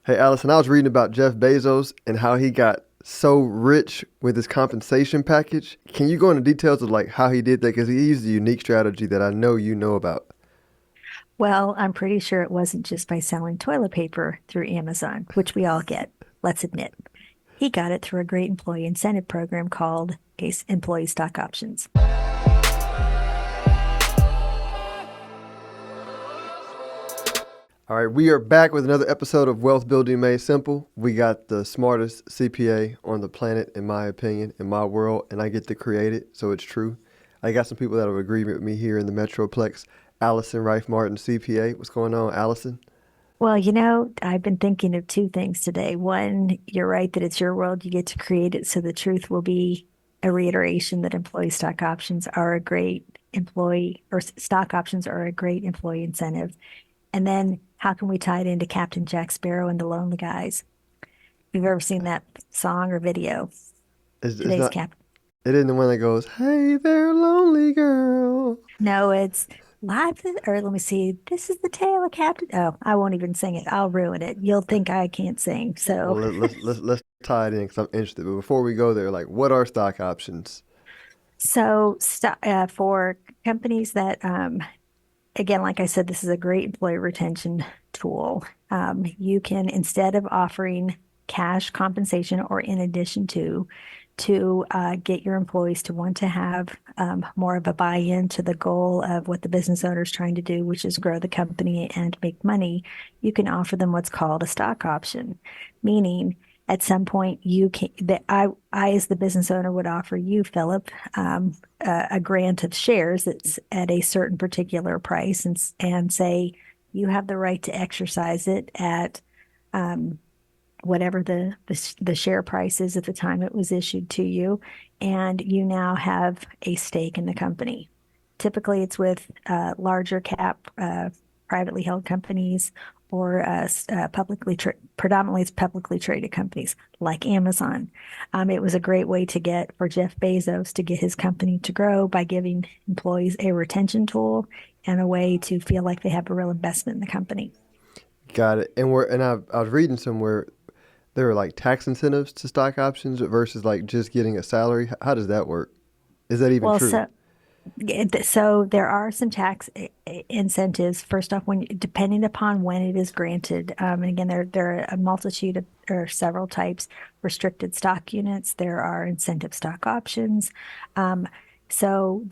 Hey, Allison, I was reading about Jeff Bezos and how he got so rich with his compensation package. Can you go into details of like how he did that? Because he used a unique strategy that I know you know about. Well, I'm pretty sure it wasn't just by selling toilet paper through Amazon, which we all get, let's admit. He got it through a great employee incentive program called Employee Stock Options. All right, we are back with another episode of Wealth Building Made Simple. We got the smartest CPA on the planet, in my opinion, in my world, and I get to create it, so it's true. I got some people that will agree with me here in the Metroplex. Allison Rife Martin, CPA. What's going on, Allison? Well, I've been thinking of two things today. One, you're right that it's your world, you get to create it. So the truth will be a reiteration that employee stock options are a great employee, or stock options are a great employee incentive. And then how can we tie it into Captain Jack Sparrow and the Lonely Guys? If you've ever seen that song or video, It's today's not. Cap. It isn't the one that goes, "Hey there, lonely girl." No, it's or let me see. This is the tale of Captain. Oh, I won't even sing it. I'll ruin it. You'll think I can't sing. So, Well, let's tie it in because I'm interested. But before we go there, like, what are stock options? for companies that, again, like I said, this is a great employee retention tool. You can, instead of offering cash compensation or in addition to get your employees to want to have more of a buy-in to the goal of what the business owner is trying to do, which is grow the company and make money, you can offer them what's called a stock option, meaning at some point you can that I as the business owner would offer you, Philip, a grant of shares that's at a certain particular price and say you have the right to exercise it at um, whatever the share price is at the time it was issued to you, and you now have a stake in the company. Typically, it's with larger cap, privately held companies or predominantly it's publicly traded companies like Amazon. It was a great way for Jeff Bezos to get his company to grow by giving employees a retention tool and a way to feel like they have a real investment in the company. Got it. I was reading somewhere there are like tax incentives to stock options versus like just getting a salary. How does that work? Is that even Well, true? so there are some tax incentives. First off, when depending upon when it is granted, and again, there are a multitude of or several types: restricted stock units. There are incentive stock options. Um, so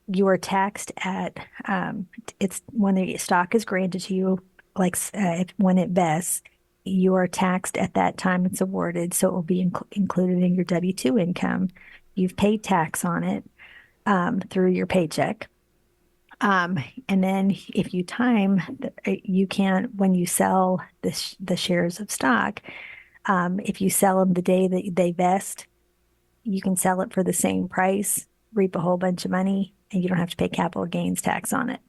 you are taxed at it's when the stock is granted to you, like when it vests. You are taxed at that time it's awarded, so it will be included in your W-2 income. You've paid tax on it through your paycheck. Um, and then if you time, you can, when you sell the shares of stock, if you sell them the day that they vest, you can sell it for the same price, reap a whole bunch of money, and you don't have to pay capital gains tax on it.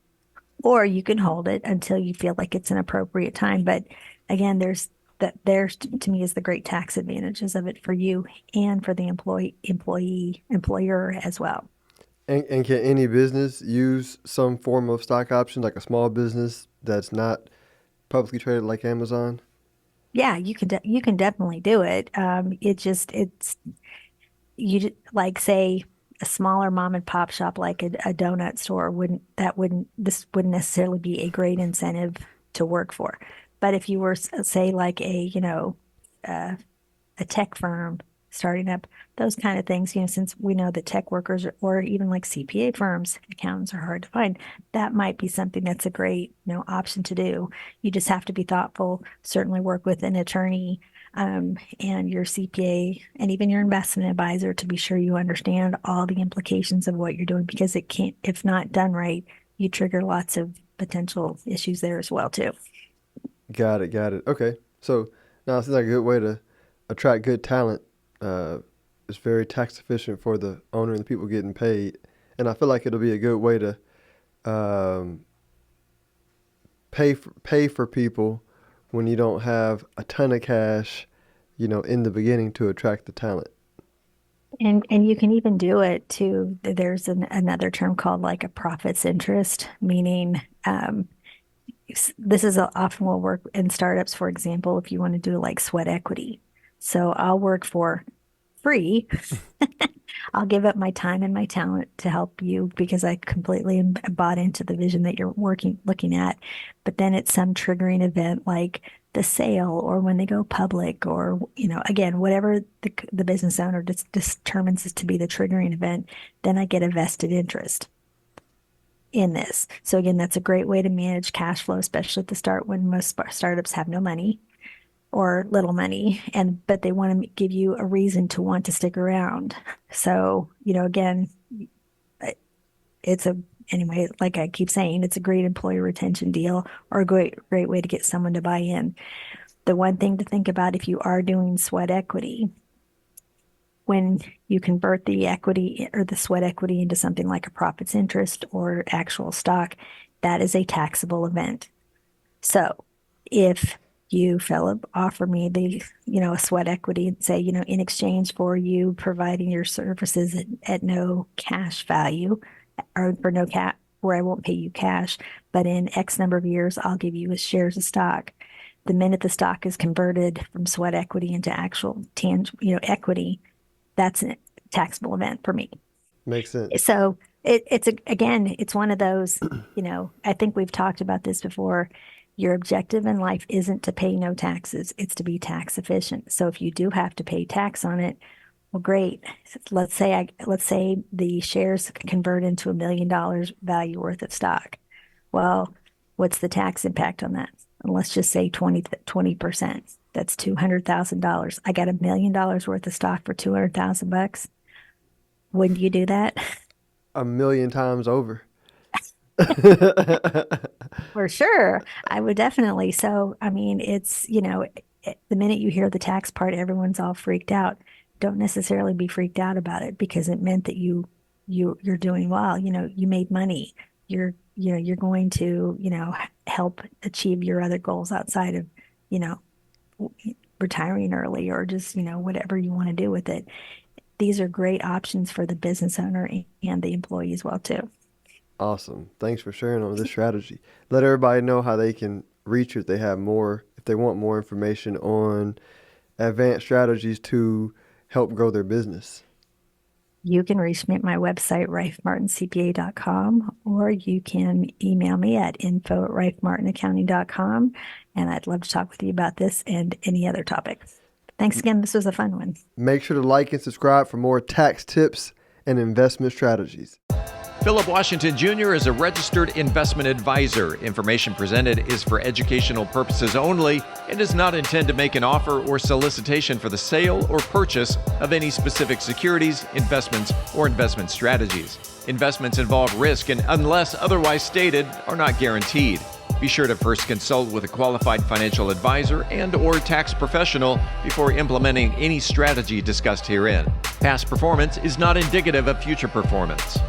Or you can hold it until you feel like it's an appropriate time. But again, there's to me is the great tax advantages of it for you and for the employer as well. And can any business use some form of stock option, like a small business that's not publicly traded like Amazon? Yeah, you can definitely do it. It's like say a smaller mom and pop shop like a donut store wouldn't this wouldn't necessarily be a great incentive to work for. But if you were say like uh, a tech firm starting up, those kind of things, since we know that tech workers or even like CPA firms, accountants are hard to find, that might be something that's a great, option to do. You just have to be thoughtful, certainly work with an attorney, and your CPA and even your investment advisor to be sure you understand all the implications of what you're doing because it can't, if not done right, you trigger lots of potential issues there as well too. Got it, got it. Okay. So now it seems like a good way to attract good talent. Uh, it's very tax efficient for the owner and the people getting paid. And I feel like it'll be a good way to um, pay for people when you don't have a ton of cash, in the beginning to attract the talent. And you can even do it too. There's another term called like a profits interest, meaning this is often will work in startups, for example, if you want to do like sweat equity. So I'll work for free. I'll give up my time and my talent to help you because I completely bought into the vision that you're looking at. But then it's some triggering event like the sale or when they go public or, again, whatever the business owner determines is to be the triggering event, then I get a vested interest in this. So again, that's a great way to manage cash flow, especially at the start when most startups have no money or little money, but they want to give you a reason to want to stick around. So, again, anyway, like I keep saying, it's a great employee retention deal or a great way to get someone to buy in. The one thing to think about if you are doing sweat equity, when you convert the equity or the sweat equity into something like a profits interest or actual stock, that is a taxable event. So if you, Philip, offer me a sweat equity and say, in exchange for you providing your services at no cash value or for no cap, where I won't pay you cash, but in X number of years, I'll give you shares of stock. The minute the stock is converted from sweat equity into actual equity, that's a taxable event for me. Makes sense. So it's one of those, I think we've talked about this before. Your objective in life isn't to pay no taxes, it's to be tax efficient. So if you do have to pay tax on it, well, great. Let's say the shares convert into $1 million value worth of stock. Well, what's the tax impact on that? And let's just say 20%. That's $200,000. I got $1 million worth of stock for $200,000. Wouldn't you do that? 1,000,000 times over. For sure. I would definitely. So, I mean, it's, the minute you hear the tax part, everyone's all freaked out. Don't necessarily be freaked out about it because it meant that you're doing well. You made money. You're going to, help achieve your other goals outside of, retiring early or just, whatever you want to do with it. These are great options for the business owner and the employee as well, too. Awesome. Thanks for sharing on this strategy. Let everybody know how they can reach you if if they want more information on advanced strategies to help grow their business. You can reach me at my website, rifemartincpa.com, or you can email me at info@rifemartinaccounting.com. And I'd love to talk with you about this and any other topic. Thanks again. This was a fun one. Make sure to like and subscribe for more tax tips and investment strategies. Philip Washington Jr. is a registered investment advisor. Information presented is for educational purposes only and does not intend to make an offer or solicitation for the sale or purchase of any specific securities, investments, or investment strategies. Investments involve risk and, unless otherwise stated, are not guaranteed. Be sure to first consult with a qualified financial advisor and/or tax professional before implementing any strategy discussed herein. Past performance is not indicative of future performance.